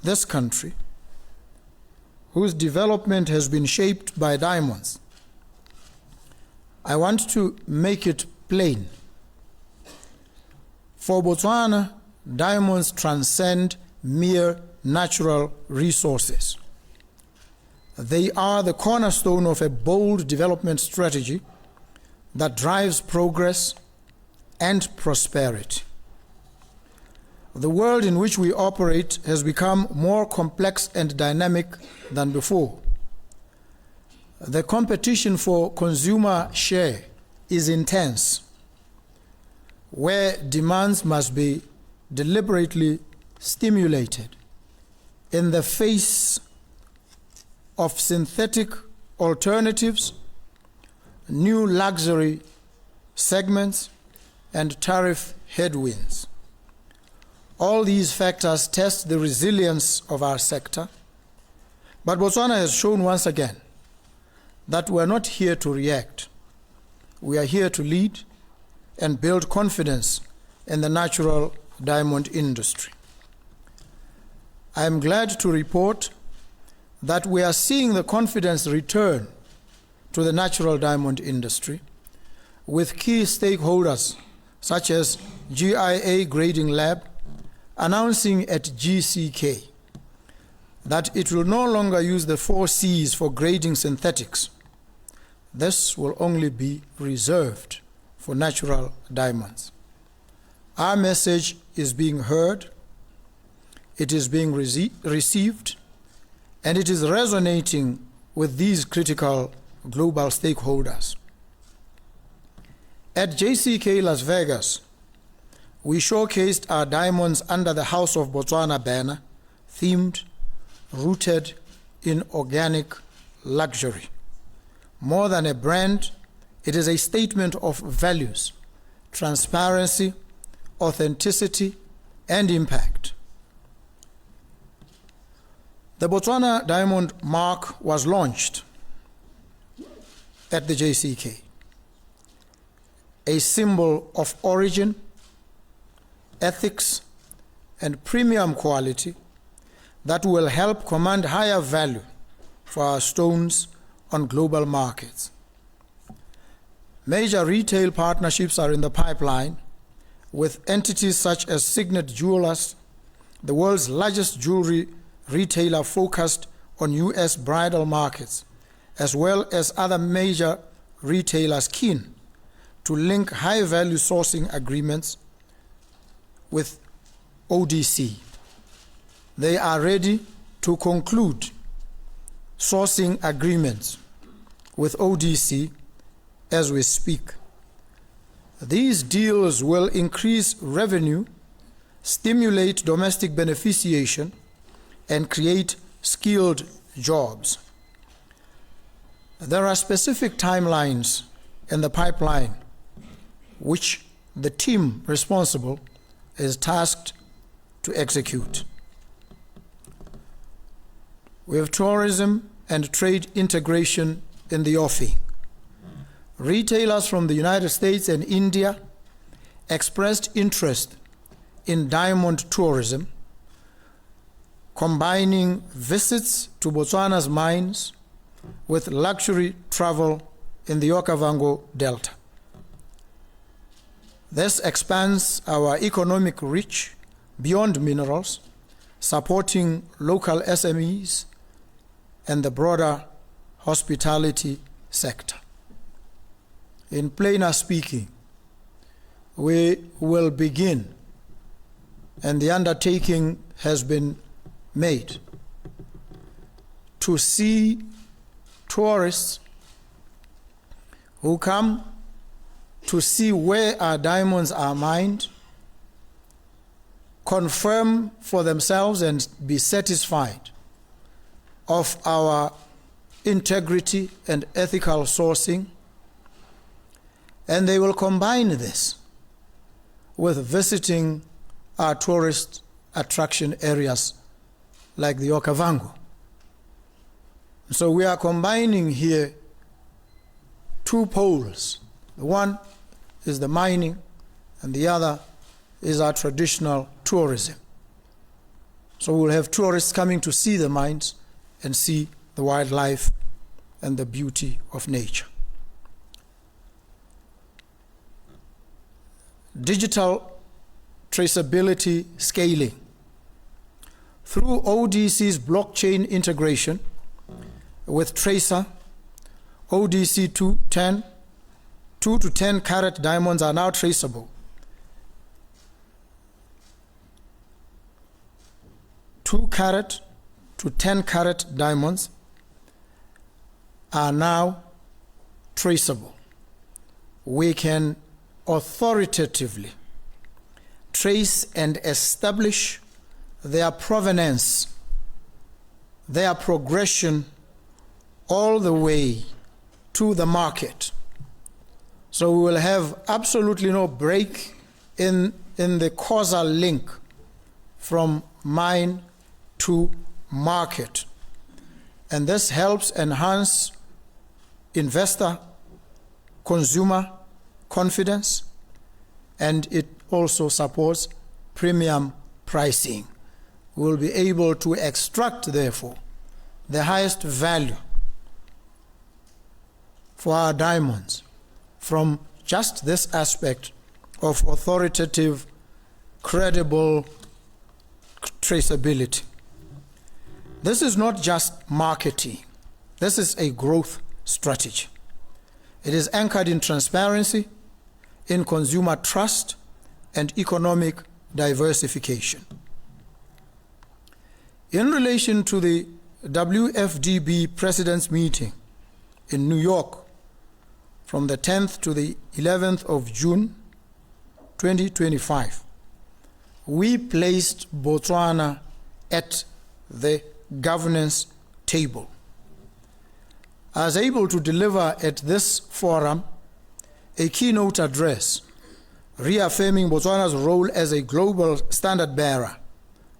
this country, whose development has been shaped by diamonds, I want to make it plain. For Botswana, diamonds transcend mere natural resources. They are the cornerstone of a bold development strategy that drives progress and prosperity. The world in which we operate has become more complex and dynamic than before. The competition for consumer share is intense, where demands must be deliberately stimulated in the face of synthetic alternatives, new luxury segments, and tariff headwinds. All these factors test the resilience of our sector, but Botswana has shown once again that we're not here to react. We are here to lead and build confidence in the natural diamond industry. I am glad to report that we are seeing the confidence return to the natural diamond industry, with key stakeholders such as GIA Grading Lab announcing at GCK that it will no longer use the 4 C's for grading synthetics. This will only be reserved for natural diamonds. Our message is being heard, it is being received, and it is resonating with these critical global stakeholders. At JCK Las Vegas, we showcased our diamonds under the House of Botswana banner, themed, rooted in organic luxury. More than a brand, it is a statement of values, transparency, authenticity, and impact. The Botswana Diamond Mark was launched at the JCK, a symbol of origin, ethics, and premium quality that will help command higher value for our stones on global markets. Major retail partnerships are in the pipeline with entities such as Signet Jewelers, the world's largest jewelry retailer focused on US bridal markets, as well as other major retailers keen to link high-value sourcing agreements with ODC. They are ready to conclude sourcing agreements with ODC as we speak. These deals will increase revenue, stimulate domestic beneficiation, and create skilled jobs. There are specific timelines in the pipeline which the team responsible is tasked to execute. We have tourism and trade integration in the offing. Retailers from the United States and India expressed interest in diamond tourism, combining visits to Botswana's mines with luxury travel in the Okavango Delta. This expands our economic reach beyond minerals, supporting local SMEs and the broader hospitality sector. In plainer speaking, we will begin, and the undertaking has been made, to see tourists who come to see where our diamonds are mined, confirm for themselves and be satisfied of our integrity and ethical sourcing, and they will combine this with visiting our tourist attraction areas like the Okavango. So we are combining here 2 poles. The one is the mining, and the other is our traditional tourism. So we'll have tourists coming to see the mines and see the wildlife and the beauty of nature. Digital traceability scaling. Through ODC's blockchain integration with Tracer, ODC 2 to 10 carat diamonds are now traceable. 2 carat to 10 carat diamonds are now traceable. We can authoritatively trace and establish their provenance, their progression all the way to the market. So we will have absolutely no break in the causal link from mine to market. And this helps enhance investor, consumer confidence, and it also supports premium pricing. We will be able to extract, therefore, the highest value for our diamonds from just this aspect of authoritative, credible traceability. This is not just marketing. This is a growth strategy. It is anchored in transparency, in consumer trust, and economic diversification. In relation to the WFDB President's meeting in New York from the 10th to the 11th of June 2025, we placed Botswana at the governance table. I was able to deliver at this forum a keynote address reaffirming Botswana's role as a global standard bearer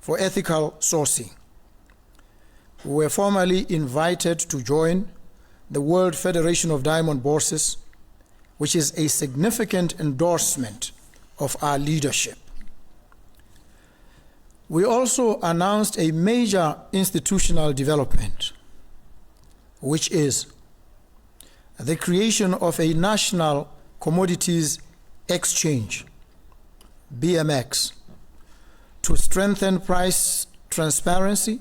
for ethical sourcing. We were formally invited to join the World Federation of Diamond Bourses, which is a significant endorsement of our leadership. We also announced a major institutional development, which is the creation of a national commodities exchange, BMX, to strengthen price transparency,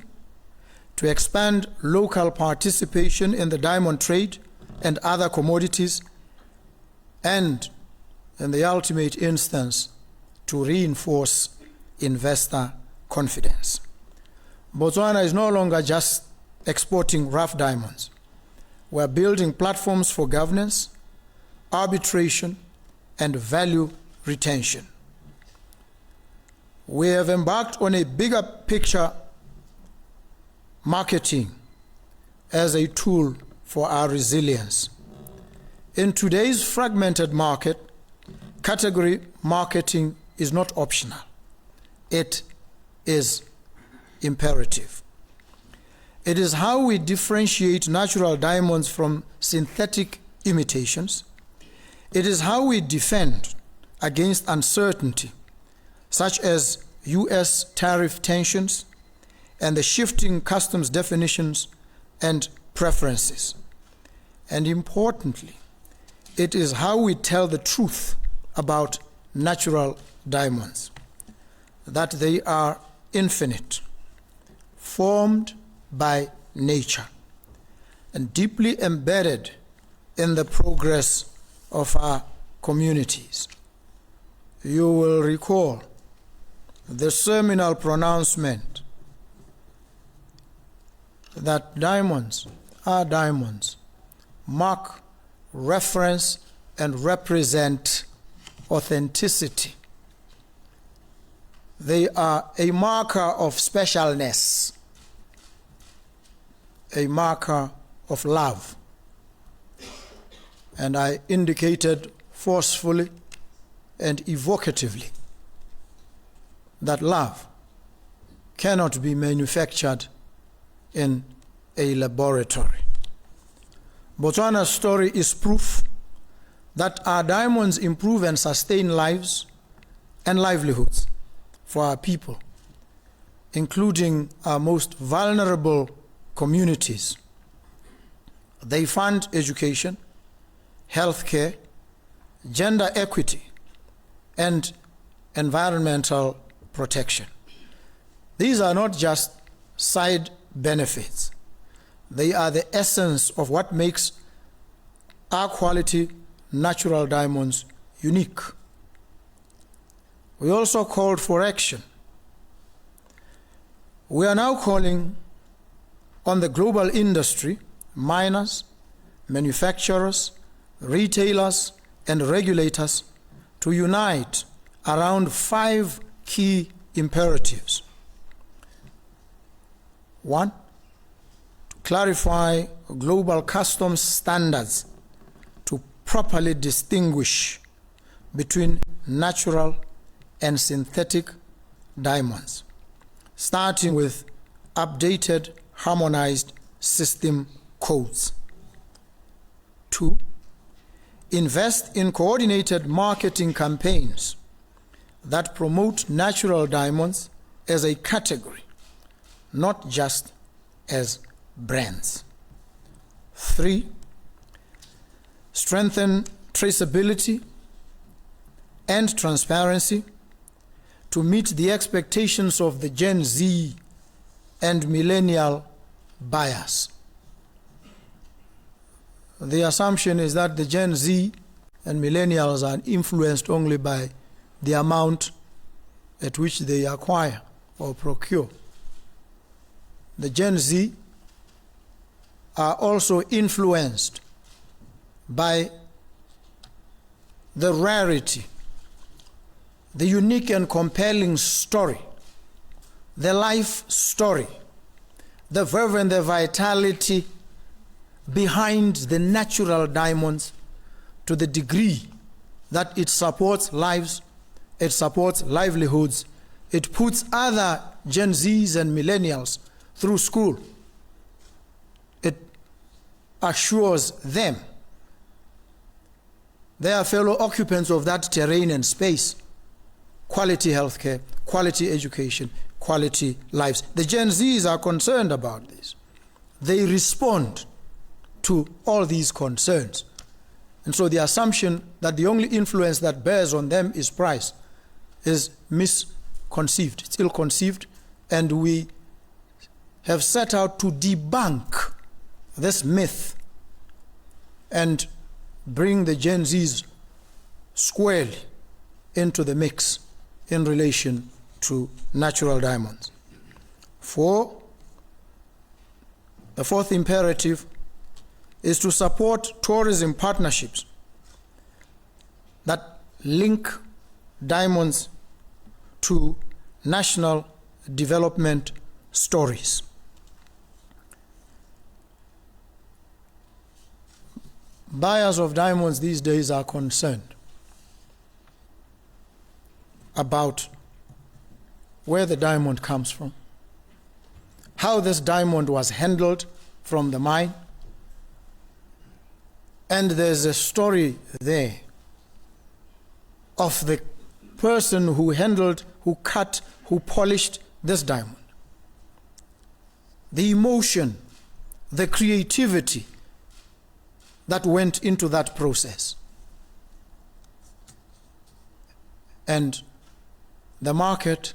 to expand local participation in the diamond trade and other commodities, and in the ultimate instance, to reinforce investor confidence. Botswana is no longer just exporting rough diamonds. We are building platforms for governance, arbitration, and value retention. We have embarked on a bigger picture marketing as a tool for our resilience. In today's fragmented market, category marketing is not optional. It is imperative. It is how we differentiate natural diamonds from synthetic imitations. It is how we defend against uncertainty, such as US tariff tensions and the shifting customs definitions and preferences. And importantly, it is how we tell the truth about natural diamonds, that they are infinite, formed by nature, and deeply embedded in the progress of our communities. You will recall the seminal pronouncement that diamonds are diamonds, mark, reference, and represent authenticity. They are a marker of specialness, a marker of love. And I indicated forcefully and evocatively that love cannot be manufactured in a laboratory. Botswana's story is proof that our diamonds improve and sustain lives and livelihoods for our people. including our most vulnerable communities. They fund education, healthcare, gender equity, and environmental protection. These are not just side benefits. They are the essence of what makes our quality natural diamonds unique. We also called for action. We are now calling on the global industry, miners, manufacturers, retailers, and regulators to unite around 5 key imperatives. 1, to clarify global customs standards to properly distinguish between natural and synthetic diamonds, starting with updated, harmonized system codes. 2, invest in coordinated marketing campaigns that promote natural diamonds as a category, not just as brands. 3, strengthen traceability and transparency to meet the expectations of the Gen Z and millennial buyers. The assumption is that the Gen Z and millennials are influenced only by the amount at which they acquire or procure. The Gen Z are also influenced by the rarity, the unique and compelling story, the life story, the verve and the vitality behind the natural diamonds, to the degree that it supports lives, it supports livelihoods, it puts other Gen Zs and millennials through school. It assures them, their fellow occupants of that terrain and space, quality healthcare, quality education, quality lives. The Gen Zs are concerned about this. They respond to all these concerns. And so the assumption that the only influence that bears on them is price is misconceived, it's ill-conceived, and we have set out to debunk this myth and bring the Gen Zs squarely into the mix in relation to natural diamonds. 4, the 4th imperative is to support tourism partnerships that link diamonds to national development stories. Buyers of diamonds these days are concerned about where the diamond comes from, how this diamond was handled from the mine, and there's a story there of the person who handled, who cut, who polished this diamond. The emotion, the creativity that went into that process. And the market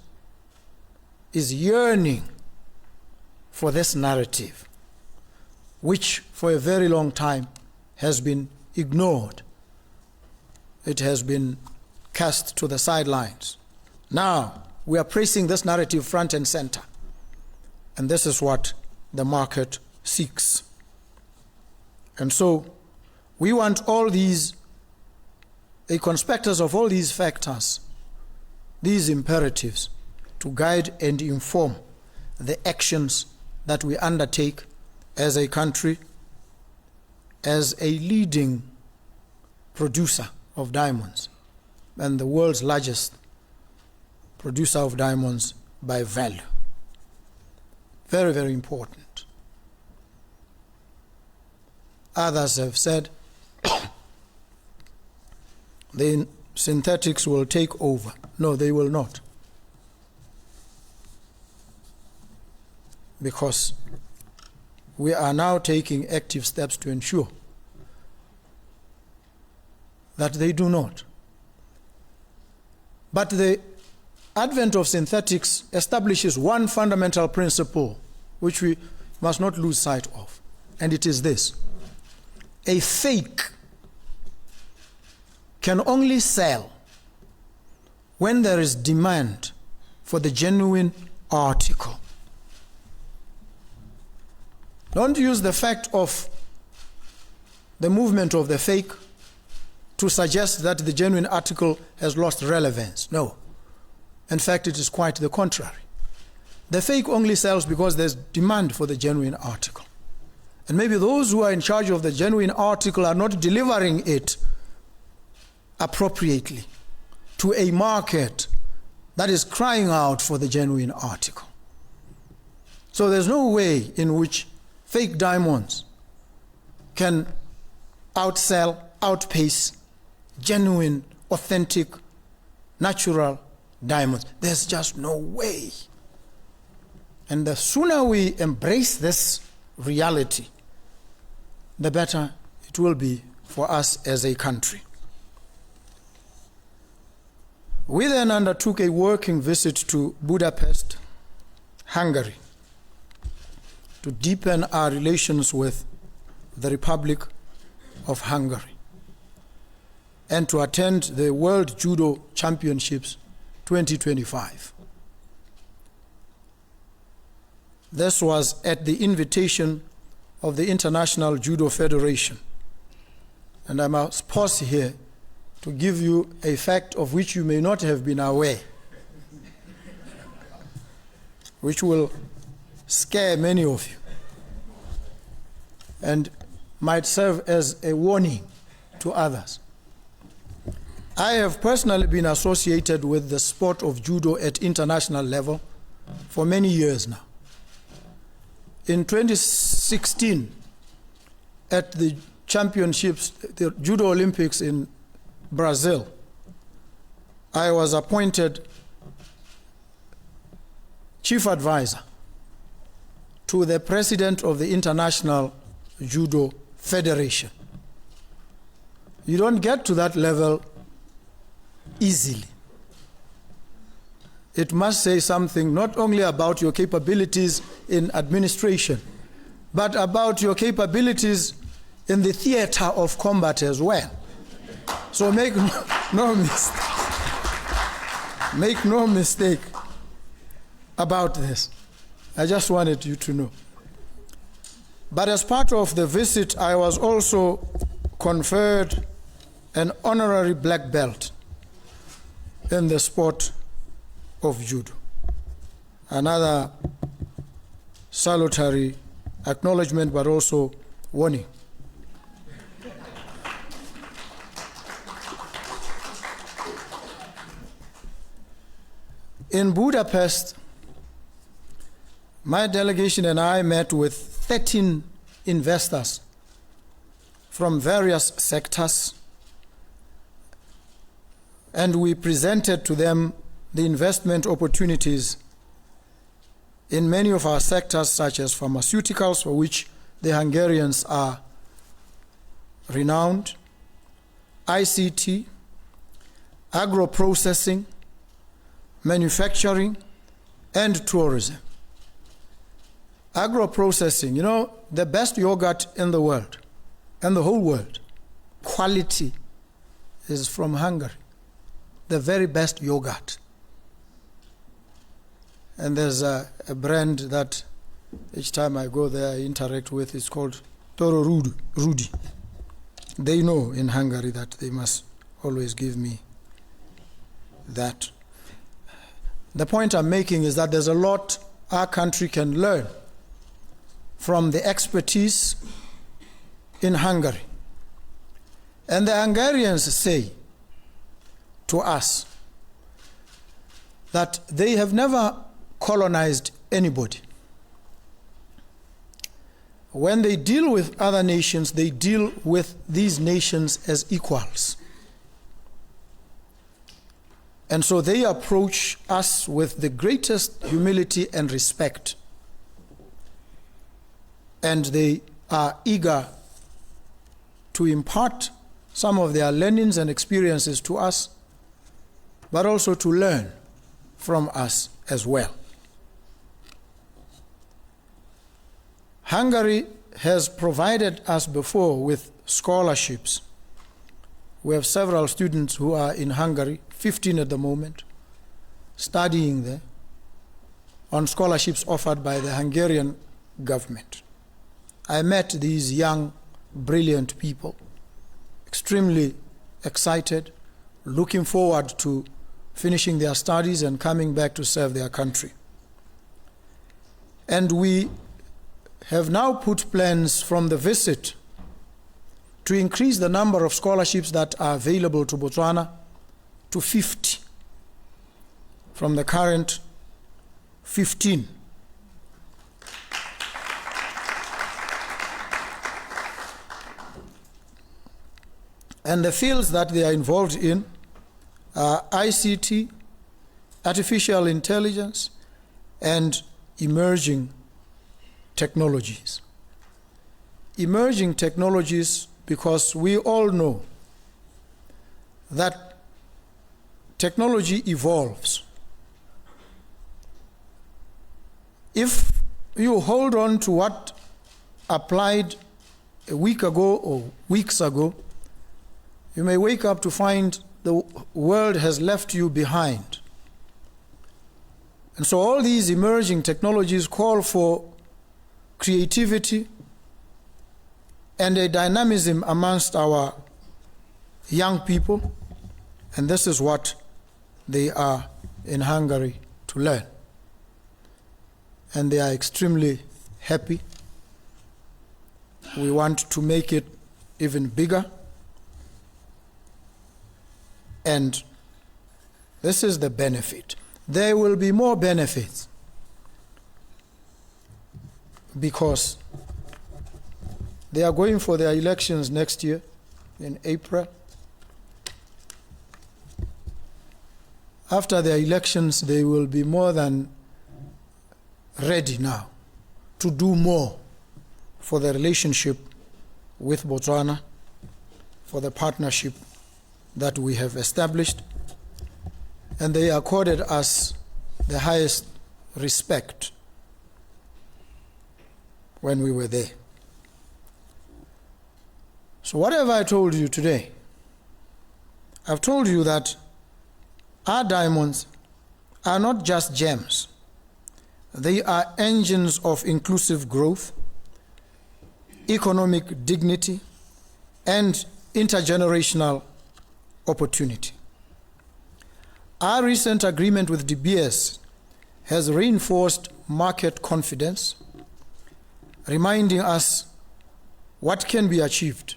is yearning for this narrative, which for a very long time has been ignored. It has been cast to the sidelines. Now, we are placing this narrative front and center. And this is what the market seeks. And so, we want all these, a conspectus of all these factors, these imperatives, to guide and inform the actions that we undertake as a country, as a leading producer of diamonds and the world's largest producer of diamonds by value. Very, very important. Others have said the synthetics will take over. No, they will not. because we are now taking active steps to ensure that they do not. But the advent of synthetics establishes one fundamental principle which we must not lose sight of, and it is this: a fake can only sell when there is demand for the genuine article. Don't use the fact of the movement of the fake to suggest that the genuine article has lost relevance. No. In fact, it is quite the contrary. The fake only sells because there's demand for the genuine article. And maybe those who are in charge of the genuine article are not delivering it appropriately to a market that is crying out for the genuine article. So there's no way in which fake diamonds can outsell, outpace genuine, authentic, natural diamonds. There's just no way. And the sooner we embrace this reality, the better it will be for us as a country. We then undertook a working visit to Budapest, Hungary, to deepen our relations with the Republic of Hungary and to attend the World Judo Championships 2025. This was at the invitation of the International Judo Federation. And I must pause here to give you a fact of which you may not have been aware, which will scare many of you and might serve as a warning to others. I have personally been associated with the sport of judo at international level for many years now. In 2016, at the championships, the Judo Olympics in Brazil, I was appointed chief advisor to the president of the International Judo Federation. You don't get to that level easily. It must say something not only about your capabilities in administration, but about your capabilities in the theater of combat as well. So make no mistake about this. I just wanted you to know. But as part of the visit, I was also conferred an honorary black belt in the sport of judo. Another salutary acknowledgement, but also warning. In Budapest, my delegation and I met with 13 investors from various sectors, and we presented to them the investment opportunities in many of our sectors, such as pharmaceuticals, for which the Hungarians are renowned, ICT, agro-processing, manufacturing, and tourism. Agro-processing, you know, the best yogurt in the world, and the whole world, quality, is from Hungary. The very best yogurt. And there's a brand that each time I go there I interact with. It's called Toro Rudi. They know in Hungary that they must always give me that. The point I'm making is that there's a lot our country can learn from the expertise in Hungary. And the Hungarians say to us that they have never colonized anybody. When they deal with other nations, they deal with these nations as equals. And so they approach us with the greatest humility and respect. and they are eager to impart some of their learnings and experiences to us, but also to learn from us as well. Hungary has provided us before with scholarships. We have several students who are in Hungary, 15 at the moment, studying there on scholarships offered by the Hungarian government. I met these young, brilliant people, extremely excited, looking forward to finishing their studies and coming back to serve their country. And we have now put plans from the visit to increase the number of scholarships that are available to Botswana to 50, from the current 15. And the fields that they are involved in are ICT, artificial intelligence, and emerging technologies. Emerging technologies, because we all know that technology evolves. If you hold on to what applied a week ago or weeks ago, you may wake up to find the world has left you behind. And so all these emerging technologies call for creativity and a dynamism amongst our young people, and this is what they are in Hungary to learn. And they are extremely happy. We want to make it even bigger. And this is the benefit. There will be more benefits because they are going for their elections next year in April. After their elections, they will be more than ready now to do more for the relationship with Botswana, for the partnership that we have established, and they accorded us the highest respect when we were there. So whatever I told you today, I've told you that our diamonds are not just gems. They are engines of inclusive growth, economic dignity, and intergenerational opportunity. Our recent agreement with De Beers has reinforced market confidence, reminding us what can be achieved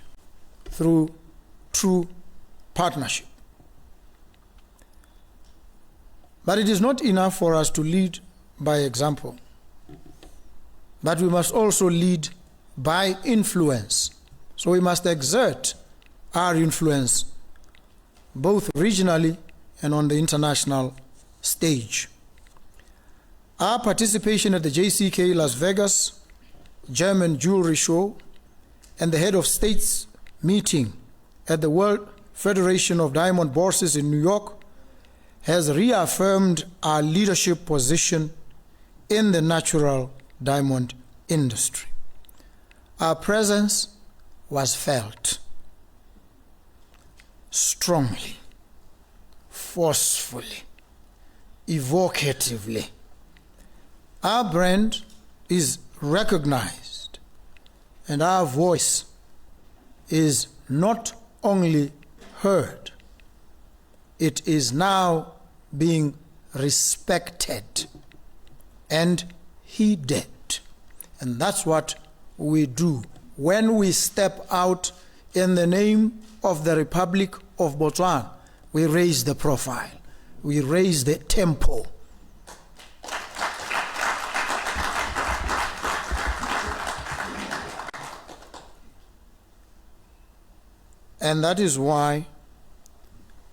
through true partnership. But it is not enough for us to lead by example, but we must also lead by influence. So we must exert our influence both regionally and on the international stage. Our participation at the JCK Las Vegas German Jewelry Show and the Head of States meeting at the World Federation of Diamond Bourses in New York has reaffirmed our leadership position in the natural diamond industry. Our presence was felt strongly, forcefully, evocatively. Our brand is recognized, and our voice is not only heard, it is now being respected and heeded. And that's what we do when we step out in the name of the Republic of Botswana. We raise the profile, we raise the tempo. And that is why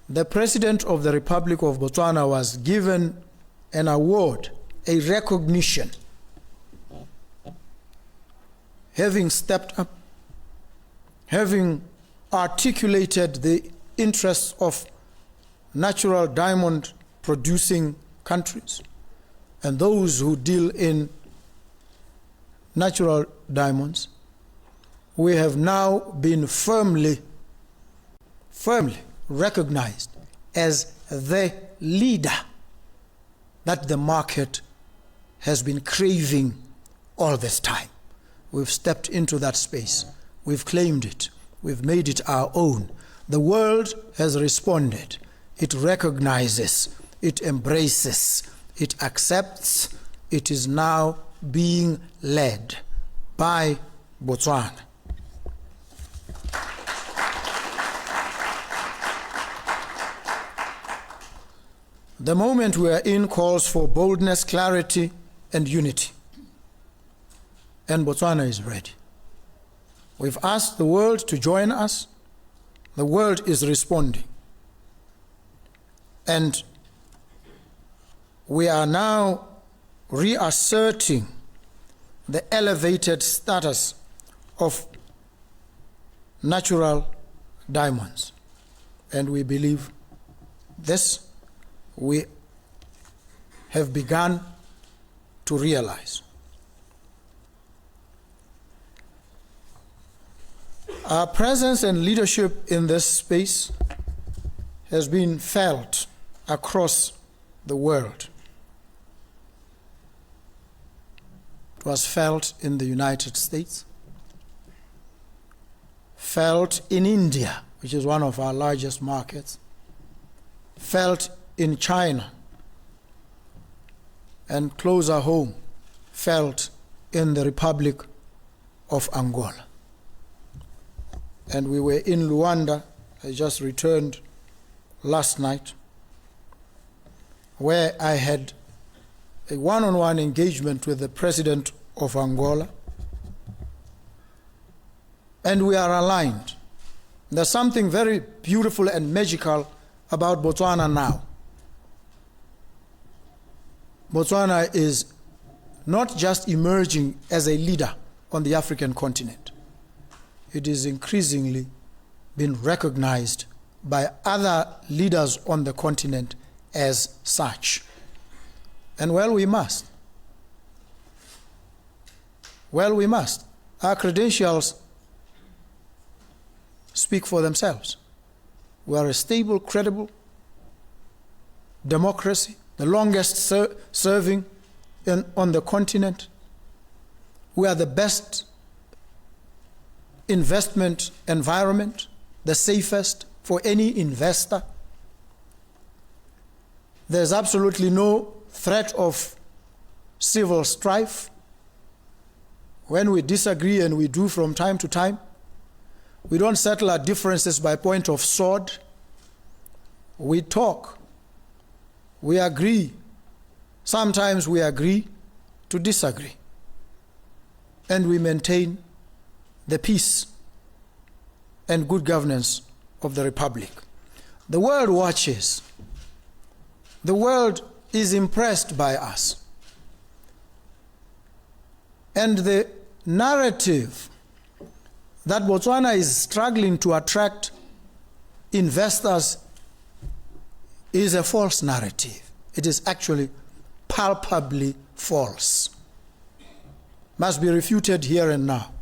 the President of the Republic of Botswana was given an award, a recognition. having stepped up, having articulated the interests of natural diamond producing countries and those who deal in natural diamonds, we have now been firmly recognized as the leader that the market has been craving all this time. We've stepped into that space. We've claimed it. We've made it our own. The world has responded. It recognizes, it embraces, it accepts. It is now being led by Botswana. The moment we are in calls for boldness, clarity, and unity. And Botswana is ready. We've asked the world to join us. The world is responding. And we are now reasserting the elevated status of natural diamonds. And we believe this we have begun to realize. Our presence and leadership in this space has been felt across the world. It was felt in the United States, felt in India, which is one of our largest markets, felt in China, and closer home, felt in the Republic of Angola. And we were in Luanda. I just returned last night, where I had a one-on-one engagement with the president of Angola, and we are aligned. There's something very beautiful and magical about Botswana now. Botswana is not just emerging as a leader on the African continent. It is increasingly been recognized by other leaders on the continent as such. And well, we must. Well, we must. Our credentials speak for themselves. We are a stable, credible democracy, the longest serving on the continent. We are the best investment environment, the safest for any investor. There's absolutely no threat of civil strife. When we disagree, and we do from time to time, we don't settle our differences by point of sword. We talk. We agree. Sometimes we agree to disagree. And we maintain the peace and good governance of the Republic. The world watches. The world is impressed by us. And the narrative that Botswana is struggling to attract investors is a false narrative. It is actually palpably false. Must be refuted here and now.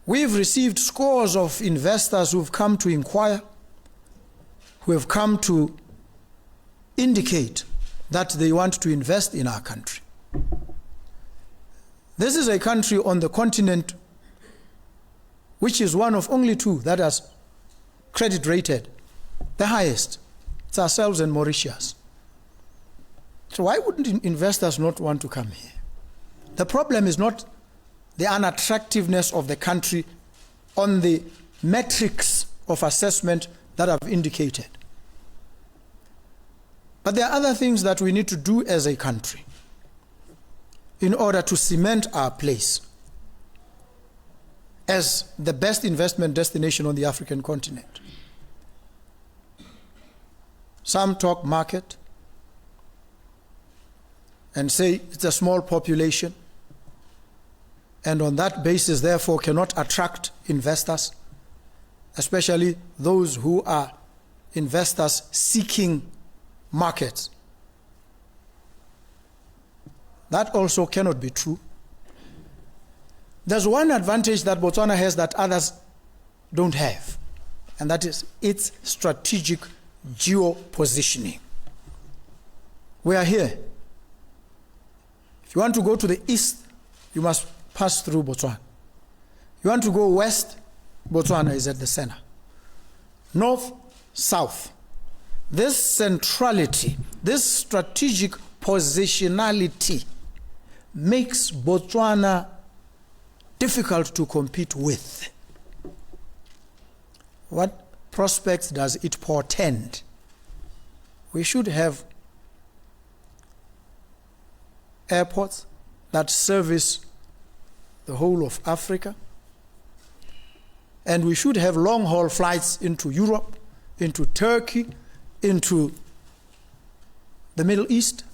We've received scores of investors who've come to inquire, who have come to indicate that they want to invest in our country. This is a country on the continent which is one of only two that has credit rated the highest. It's ourselves and Mauritius. So why wouldn't investors not want to come here? The problem is not the unattractiveness of the country on the metrics of assessment that I've indicated. But there are other things that we need to do as a country in order to cement our place as the best investment destination on the African continent. Some talk market and say it's a small population. and on that basis, therefore, cannot attract investors, especially those who are investors seeking markets. That also cannot be true. There's one advantage that Botswana has that others don't have, and that is its strategic geo-positioning. We are here. If you want to go to the east, you must pass through Botswana. You want to go west, Botswana is at the center. North, south. This centrality, this strategic positionality makes Botswana difficult to compete with. What prospects does it portend? We should have airports that service the whole of Africa, and we should have long-haul flights into Europe, into Turkey, into the Middle East,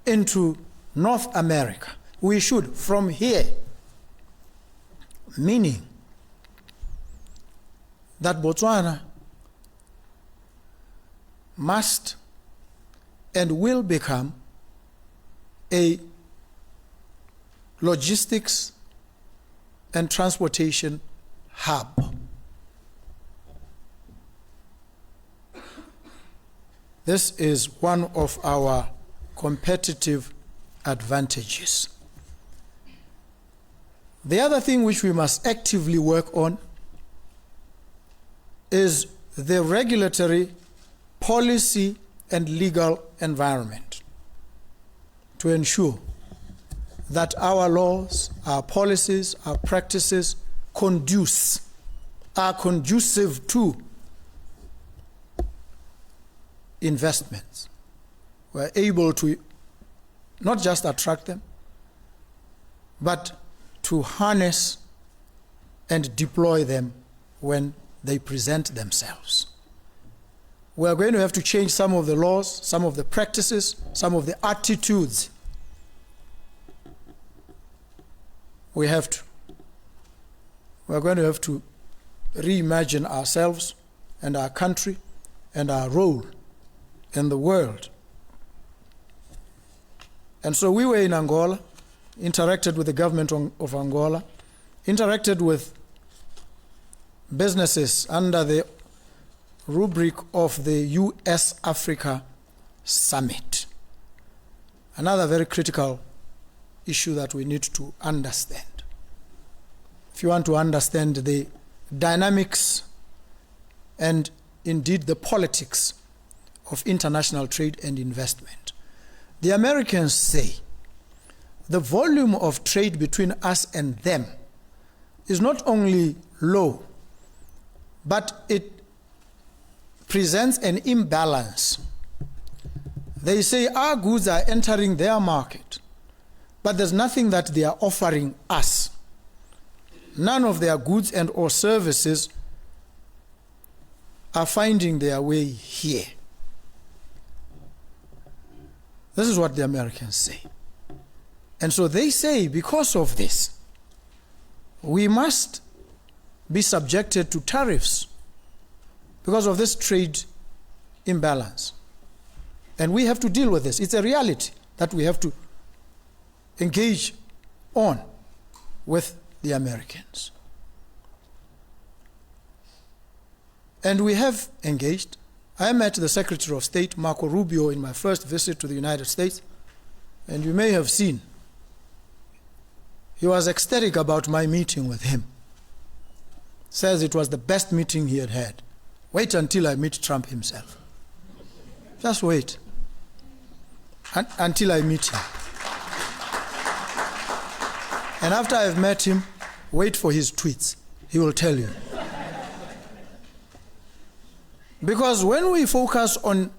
into North America. We should, from here, meaning that Botswana must and will become a logistics and transportation hub. This is one of our competitive advantages. The other thing which we must actively work on is the regulatory, policy, and legal environment to ensure that our laws, our policies, our practices are conducive to investments. We're able to not just attract them, but to harness and deploy them when they present themselves. We're going to have to change some of the laws, some of the practices, some of the attitudes. We're going to have to reimagine ourselves and our country and our role in the world. And so we were in Angola, interacted with the government of Angola, interacted with businesses under the rubric of the US-Africa Summit. Another very critical issue that we need to understand. If you want to understand the dynamics and indeed the politics of international trade and investment, the Americans say the volume of trade between us and them is not only low, but it presents an imbalance. They say our goods are entering their market, but there's nothing that they are offering us. None of their goods and or services are finding their way here. This is what the Americans say. And so they say, because of this, we must be subjected to tariffs because of this trade imbalance. And we have to deal with this. It's a reality that we have to engage on with the Americans. And we have engaged. I met the Secretary of State, Marco Rubio, in my first visit to the United States, and you may have seen, he was ecstatic about my meeting with him. Says it was the best meeting he had had. Wait until I meet Trump himself. Just wait until I meet him. And after I've met him, wait for his tweets. He will tell you. Because when we focus on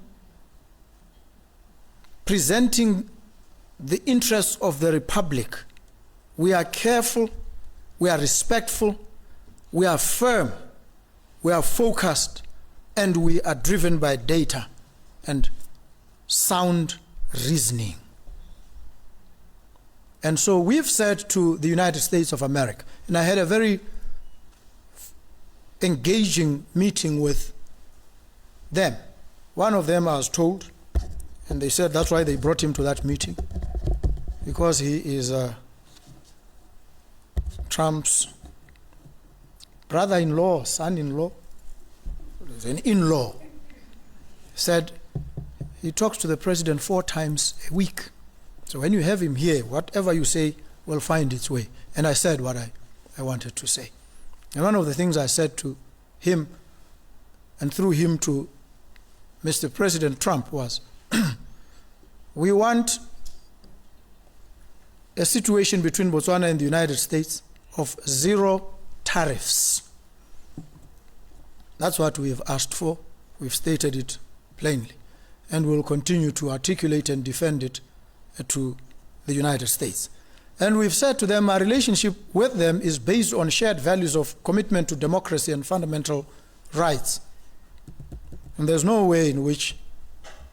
presenting the interests of the Republic, we are careful, we are respectful, we are firm, we are focused, and we are driven by data and sound reasoning. And so we've said to the United States of America, and I had a very engaging meeting with them. One of them I was told, and they said that's why they brought him to that meeting, because he is Trump's brother-in-law, son-in-law, an in-law, said he talks to the president 4 times a week. So when you have him here, whatever you say will find its way. And I said what I wanted to say. And one of the things I said to him, and through him to Mr. President Trump, was we want a situation between Botswana and the United States of 0 tariffs. That's what we have asked for. We've stated it plainly. And we'll continue to articulate and defend it to the United States. And we've said to them our relationship with them is based on shared values of commitment to democracy and fundamental rights. And there's no way in which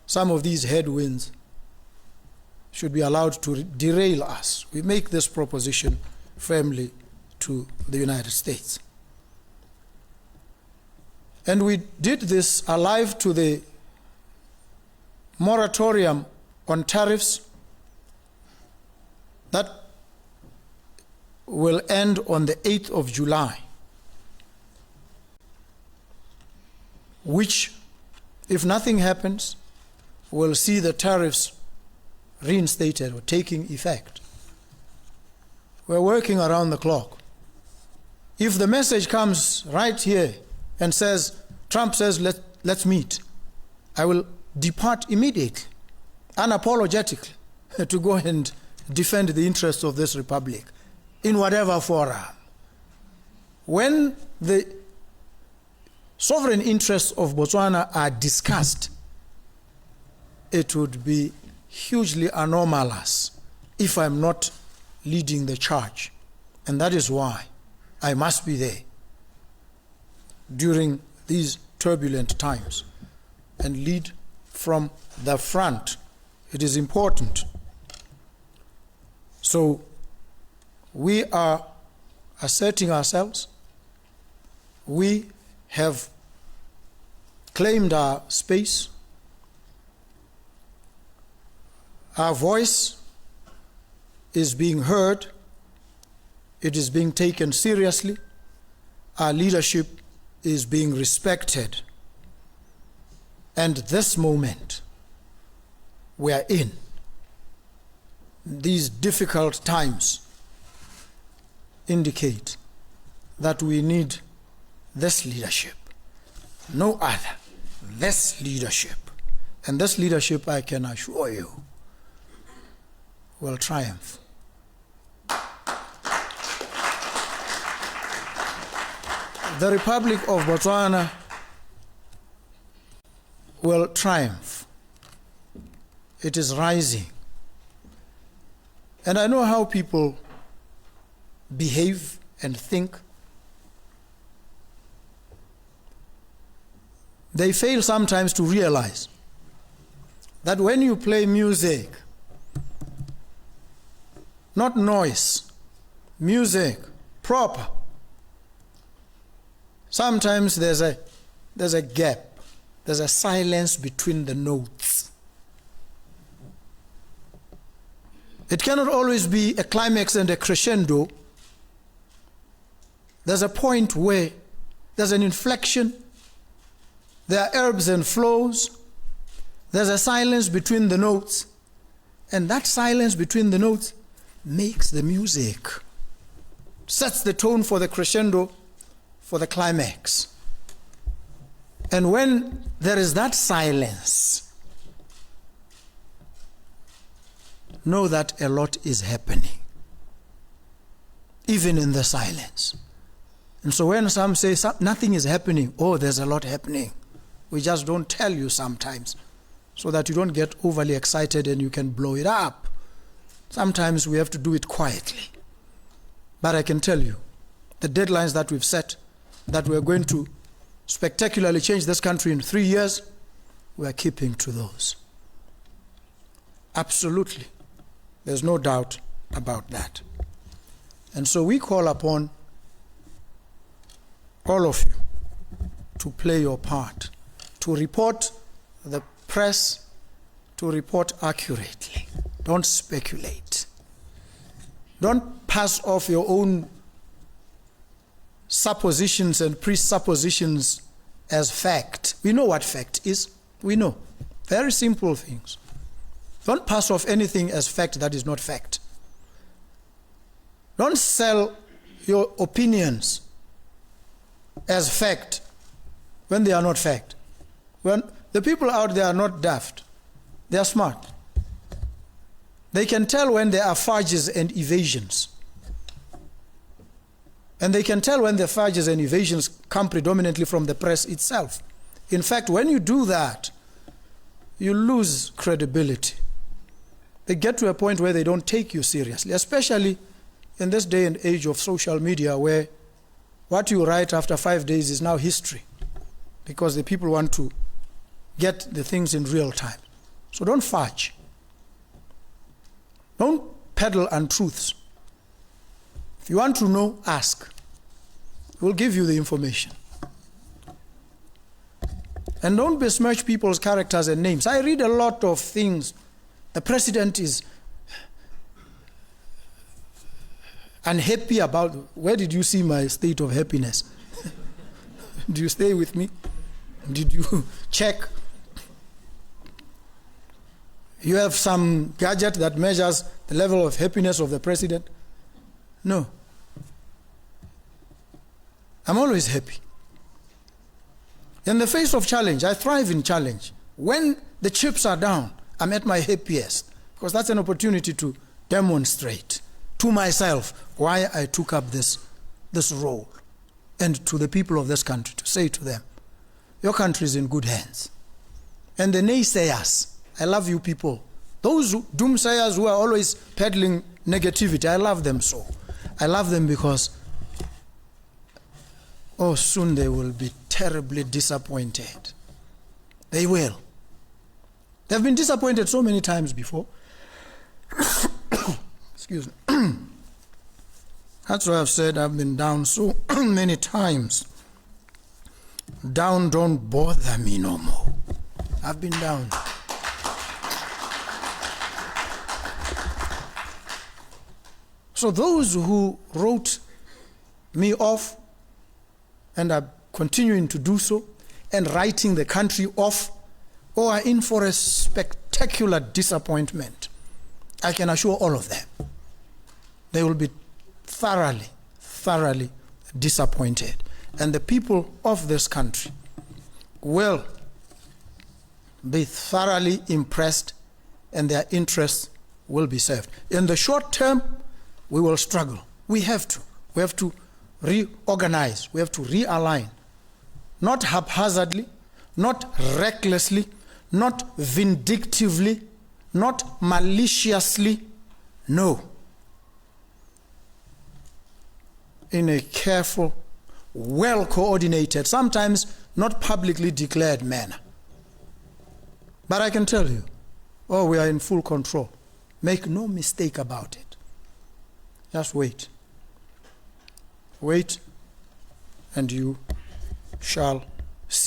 some of these headwinds should be allowed to derail us. We make this proposition firmly to the United States. And we did this alive to the moratorium on tariffs that will end on the 8th of July, which, if nothing happens, will see the tariffs reinstated or taking effect. We're working around the clock. If the message comes right here and says, Trump says, let's meet, I will depart immediately, unapologetically, to go and defend the interests of this republic in whatever forum. When the sovereign interests of Botswana are discussed, it would be hugely anomalous if I'm not leading the charge. And that is why I must be there during these turbulent times and lead from the front. It is important. So we are asserting ourselves. We have claimed our space. Our voice is being heard. It is being taken seriously. Our leadership is being respected. And this moment we are in, these difficult times, indicate that we need this leadership, no other, this leadership. And this leadership, I can assure you, will triumph. The Republic of Botswana will triumph. It is rising. And I know how people behave and think. They fail sometimes to realize that when you play music, not noise, music, proper, sometimes there's a gap, there's a silence between the notes. It cannot always be a climax and a crescendo. There's a point where there's an inflection, there are ebbs and flows, there's a silence between the notes, and that silence between the notes makes the music, sets the tone for the crescendo, for the climax. And when there is that silence, know that a lot is happening, even in the silence. And so when some say nothing is happening, oh, there's a lot happening. We just don't tell you sometimes, so that you don't get overly excited and you can blow it up. Sometimes we have to do it quietly. But I can tell you, the deadlines that we've set, that we're going to spectacularly change this country in 3 years, we are keeping to those. Absolutely. There's no doubt about that. And so we call upon all of you to play your part, to report the press, to report accurately. Don't speculate. Don't pass off your own suppositions and presuppositions as fact. We know what fact is. We know. Very simple things. Don't pass off anything as fact that is not fact. Don't sell your opinions as fact when they are not fact. When the people out there are not daft, they are smart. They can tell when there are fudges and evasions. And they can tell when the fudges and evasions come predominantly from the press itself. In fact, when you do that, you lose credibility. They get to a point where they don't take you seriously, especially in this day and age of social media, where what you write after 5 days is now history, because the people want to get the things in real time. So don't fudge. Don't peddle untruths. If you want to know, ask. We'll give you the information. And don't besmirch people's characters and names. I read a lot of things. The president is unhappy about. Where did you see my state of happiness? Do you stay with me? Did you check? You have some gadget that measures the level of happiness of the president? No. I'm always happy. In the face of challenge, I thrive in challenge. When the chips are down, I'm at my happiest, because that's an opportunity to demonstrate to myself why I took up this role, and to the people of this country to say to them, your country is in good hands. And the naysayers, I love you people. Those doomsayers who are always peddling negativity, I love them so. I love them because, soon they will be terribly disappointed. They will. They've been disappointed so many times before. Excuse me. That's why I've said I've been down so many times. Down don't bother me no more. I've been down. So those who wrote me off and are continuing to do so and writing the country off, or are in for a spectacular disappointment, I can assure all of them, they will be thoroughly disappointed. And the people of this country will be thoroughly impressed, and their interests will be served. In the short term, we will struggle. We have to. We have to reorganize. We have to realign. Not haphazardly, not recklessly, not vindictively, not maliciously. No. In a careful, well-coordinated, sometimes not publicly declared manner. But I can tell you, we are in full control. Make no mistake about it. Just wait. Wait, and you shall